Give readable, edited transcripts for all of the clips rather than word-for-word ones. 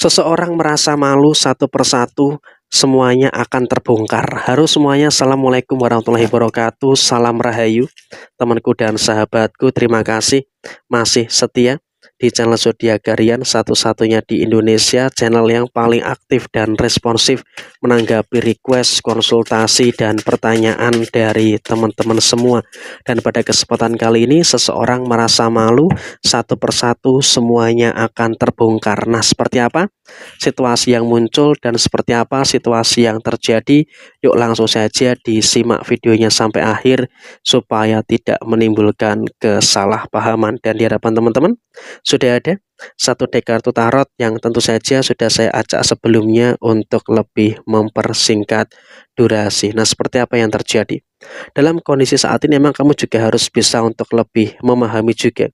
Seseorang merasa malu satu persatu, semuanya akan terbongkar. Harus semuanya, Assalamualaikum warahmatullahi wabarakatuh. Salam Rahayu, temanku dan sahabatku. Terima kasih masih setia di channel Zodiak Harian, satu-satunya di Indonesia, channel yang paling aktif dan responsif menanggapi request, konsultasi, dan pertanyaan dari teman-teman semua. Dan pada kesempatan kali ini, seseorang merasa malu satu persatu, semuanya akan terbongkar. Nah, seperti apa situasi yang muncul dan seperti apa situasi yang terjadi? Yuk langsung saja disimak videonya sampai akhir supaya tidak menimbulkan kesalahpahaman. Dan di hadapan teman-teman sudah ada satu deck kartu tarot yang tentu saja sudah saya acak sebelumnya untuk lebih mempersingkat durasi. Nah, seperti apa yang terjadi? Dalam kondisi saat ini memang kamu juga harus bisa untuk lebih memahami juga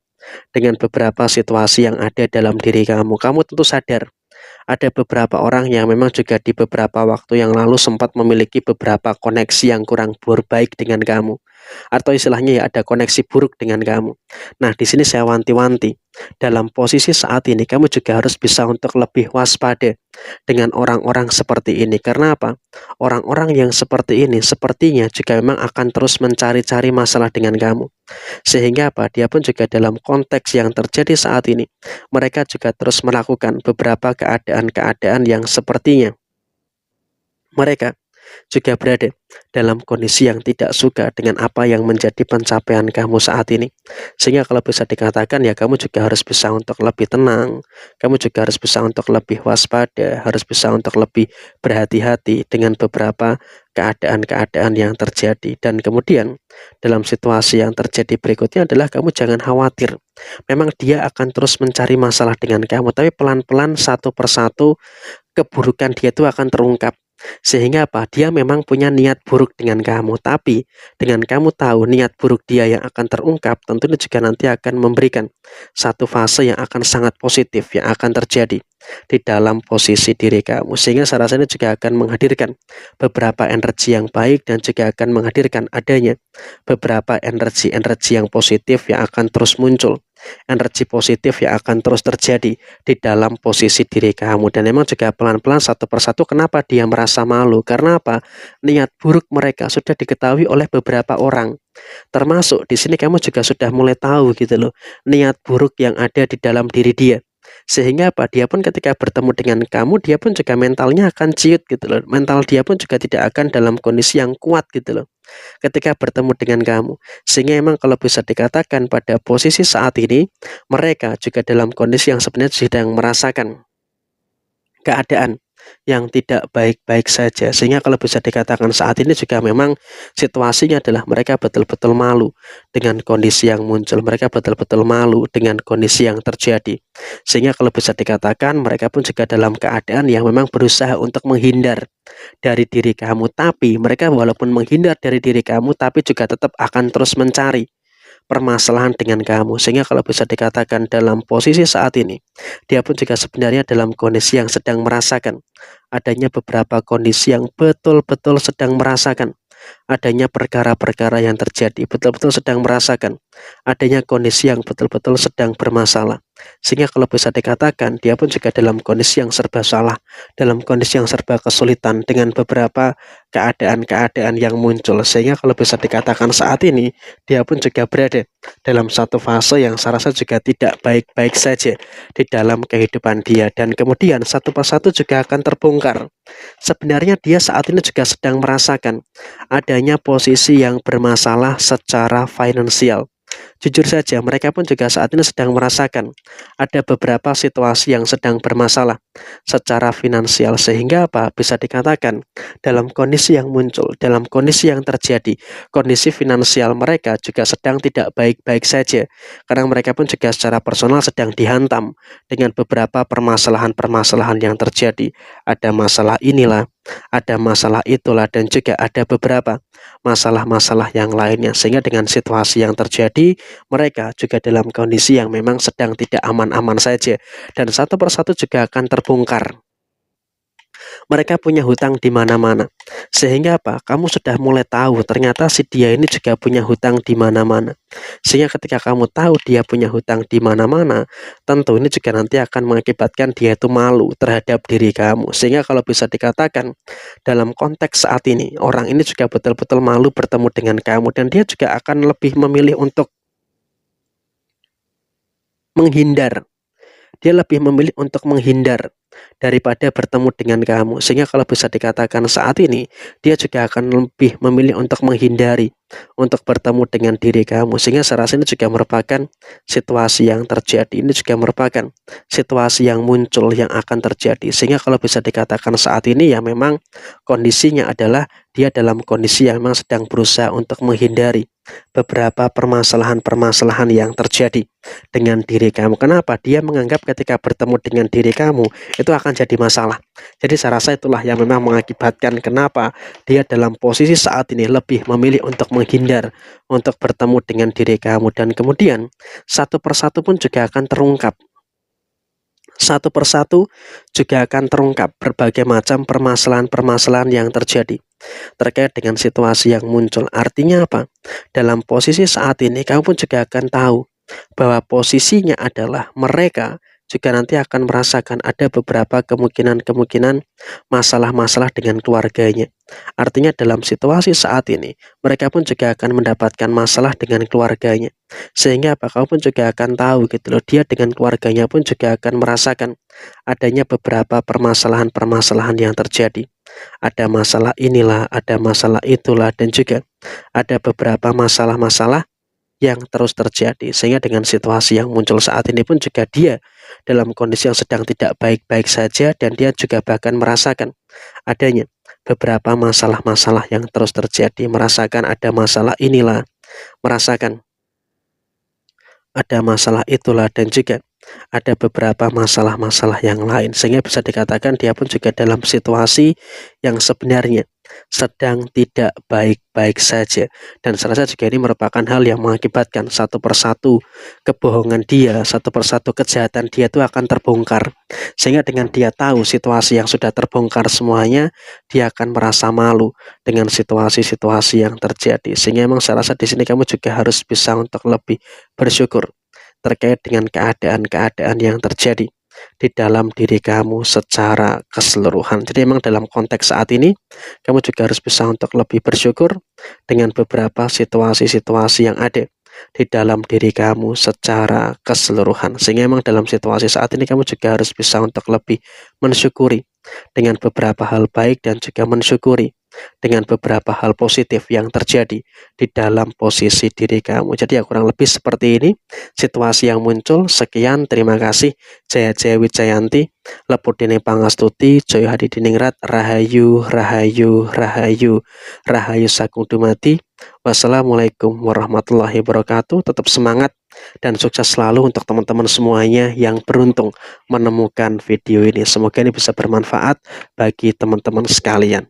dengan beberapa situasi yang ada dalam diri kamu. Kamu tentu sadar ada beberapa orang yang memang juga di beberapa waktu yang lalu sempat memiliki beberapa koneksi yang kurang baik dengan kamu, atau istilahnya ya ada koneksi buruk dengan kamu. Nah, di sini saya wanti-wanti, dalam posisi saat ini kamu juga harus bisa untuk lebih waspada dengan orang-orang seperti ini. Karena apa? Orang-orang yang seperti ini sepertinya juga memang akan terus mencari-cari masalah dengan kamu. Sehingga apa? Dia pun juga dalam konteks yang terjadi saat ini, mereka juga terus melakukan beberapa keadaan-keadaan yang sepertinya mereka juga berada dalam kondisi yang tidak suka dengan apa yang menjadi pencapaian kamu saat ini. Sehingga kalau bisa dikatakan ya kamu juga harus bisa untuk lebih tenang, kamu juga harus bisa untuk lebih waspada, harus bisa untuk lebih berhati-hati dengan beberapa keadaan-keadaan yang terjadi. Dan kemudian dalam situasi yang terjadi berikutnya adalah kamu jangan khawatir. Memang dia akan terus mencari masalah dengan kamu, tapi pelan-pelan satu persatu keburukan dia itu akan terungkap. Sehingga apa? Dia memang punya niat buruk dengan kamu, tapi dengan kamu tahu niat buruk dia yang akan terungkap, tentunya juga nanti akan memberikan satu fase yang akan sangat positif yang akan terjadi di dalam posisi diri kamu. Sehingga saya rasa ini juga akan menghadirkan beberapa energi yang baik dan juga akan menghadirkan adanya beberapa energi-energi yang positif yang akan terus muncul, energi positif yang akan terus terjadi di dalam posisi diri kamu. Dan memang juga pelan-pelan satu persatu kenapa dia merasa malu, karena apa? Niat buruk mereka sudah diketahui oleh beberapa orang, termasuk di sini kamu juga sudah mulai tahu gitu loh niat buruk yang ada di dalam diri dia. Sehingga apa? Dia pun ketika bertemu dengan kamu, dia pun juga mentalnya akan ciut gitu loh. Mental dia pun juga tidak akan dalam kondisi yang kuat gitu loh ketika bertemu dengan kamu. Sehingga emang kalau bisa dikatakan pada posisi saat ini, mereka juga dalam kondisi yang sebenarnya sedang merasakan keadaan yang tidak baik-baik saja. Sehingga kalau bisa dikatakan saat ini juga memang situasinya adalah mereka betul-betul malu dengan kondisi yang muncul. Mereka betul-betul malu dengan kondisi yang terjadi. Sehingga kalau bisa dikatakan mereka pun juga dalam keadaan yang memang berusaha untuk menghindar dari diri kamu. Tapi mereka walaupun menghindar dari diri kamu, tapi juga tetap akan terus mencari permasalahan dengan kamu. Sehingga kalau bisa dikatakan dalam posisi saat ini, dia pun juga sebenarnya dalam kondisi yang sedang merasakan adanya beberapa kondisi yang betul-betul sedang merasakan adanya perkara-perkara yang terjadi, betul-betul sedang merasakan adanya kondisi yang betul-betul sedang bermasalah. Sehingga kalau bisa dikatakan dia pun juga dalam kondisi yang serba salah, dalam kondisi yang serba kesulitan dengan beberapa keadaan-keadaan yang muncul. Sehingga kalau bisa dikatakan saat ini dia pun juga berada dalam satu fase yang saya rasa juga tidak baik-baik saja di dalam kehidupan dia. Dan kemudian satu persatu juga akan terbongkar. Sebenarnya dia saat ini juga sedang merasakan adanya posisi yang bermasalah secara finansial. Jujur saja, mereka pun juga saat ini sedang merasakan ada beberapa situasi yang sedang bermasalah secara finansial. Sehingga apa? Bisa dikatakan dalam kondisi yang muncul, dalam kondisi yang terjadi, kondisi finansial mereka juga sedang tidak baik-baik saja. Karena mereka pun juga secara personal sedang dihantam dengan beberapa permasalahan-permasalahan yang terjadi. Ada masalah inilah, ada masalah itulah, dan juga ada beberapa masalah-masalah yang lainnya. Sehingga dengan situasi yang terjadi, mereka juga dalam kondisi yang memang sedang tidak aman-aman saja. Dan satu persatu juga akan terbongkar Mereka punya hutang di mana-mana. Sehingga apa? Kamu sudah mulai tahu ternyata si dia ini juga punya hutang di mana-mana. Sehingga ketika kamu tahu dia punya hutang di mana-mana, tentu ini juga nanti akan mengakibatkan dia itu malu terhadap diri kamu. Sehingga kalau bisa dikatakan dalam konteks saat ini, orang ini juga betul-betul malu bertemu dengan kamu dan dia juga akan lebih memilih untuk menghindar. Dia lebih memilih untuk menghindar daripada bertemu dengan kamu. Sehingga kalau bisa dikatakan saat ini, dia juga akan lebih memilih untuk menghindari, untuk bertemu dengan diri kamu. Sehingga saya rasa ini juga merupakan situasi yang terjadi. Ini juga merupakan situasi yang muncul yang akan terjadi. Sehingga kalau bisa dikatakan saat ini ya memang kondisinya adalah dia dalam kondisi yang memang sedang berusaha untuk menghindari beberapa permasalahan-permasalahan yang terjadi dengan diri kamu. Kenapa? Dia menganggap ketika bertemu dengan diri kamu itu akan jadi masalah. Jadi saya rasa itulah yang memang mengakibatkan kenapa dia dalam posisi saat ini lebih memilih untuk menghindar, untuk bertemu dengan diri kamu. Dan kemudian satu persatu pun juga akan terungkap. Satu persatu juga akan terungkap berbagai macam permasalahan-permasalahan yang terjadi terkait dengan situasi yang muncul. Artinya apa? Dalam posisi saat ini kamu pun juga akan tahu bahwa posisinya adalah mereka juga nanti akan merasakan ada beberapa kemungkinan-kemungkinan masalah-masalah dengan keluarganya. Artinya dalam situasi saat ini mereka pun juga akan mendapatkan masalah dengan keluarganya. Sehingga apa? Kamu pun juga akan tahu gitu loh, dia dengan keluarganya pun juga akan merasakan adanya beberapa permasalahan-permasalahan yang terjadi. Ada masalah inilah, ada masalah itulah, dan juga ada beberapa masalah-masalah yang terus terjadi. Sehingga dengan situasi yang muncul saat ini pun juga dia dalam kondisi yang sedang tidak baik-baik saja, dan dia juga bahkan merasakan adanya beberapa masalah-masalah yang terus terjadi, merasakan ada masalah inilah, merasakan ada masalah itulah, dan juga ada beberapa masalah-masalah yang lain. Sehingga bisa dikatakan dia pun juga dalam situasi yang sebenarnya sedang tidak baik-baik saja. Dan saya rasa juga ini merupakan hal yang mengakibatkan satu persatu kebohongan dia, satu persatu kejahatan dia itu akan terbongkar. Sehingga dengan dia tahu situasi yang sudah terbongkar semuanya, dia akan merasa malu dengan situasi-situasi yang terjadi. Sehingga memang saya rasa di sini kamu juga harus bisa untuk lebih bersyukur terkait dengan keadaan-keadaan yang terjadi di dalam diri kamu secara keseluruhan. Jadi memang dalam konteks saat ini kamu juga harus bisa untuk lebih bersyukur dengan beberapa situasi-situasi yang ada di dalam diri kamu secara keseluruhan. Sehingga memang dalam situasi saat ini kamu juga harus bisa untuk lebih mensyukuri dengan beberapa hal baik dan juga mensyukuri dengan beberapa hal positif yang terjadi di dalam posisi diri kamu. Jadi ya kurang lebih seperti ini situasi yang muncul. Sekian, terima kasih. Jaya Jaya Wijayanti, Lepudine Pangastuti, Joyo Hadidiningrat, Rahayu, Rahayu, Rahayu, Rahayu Sagung Dumadi. Wassalamualaikum warahmatullahi wabarakatuh. Tetap semangat dan sukses selalu untuk teman-teman semuanya yang beruntung menemukan video ini. Semoga ini bisa bermanfaat bagi teman-teman sekalian.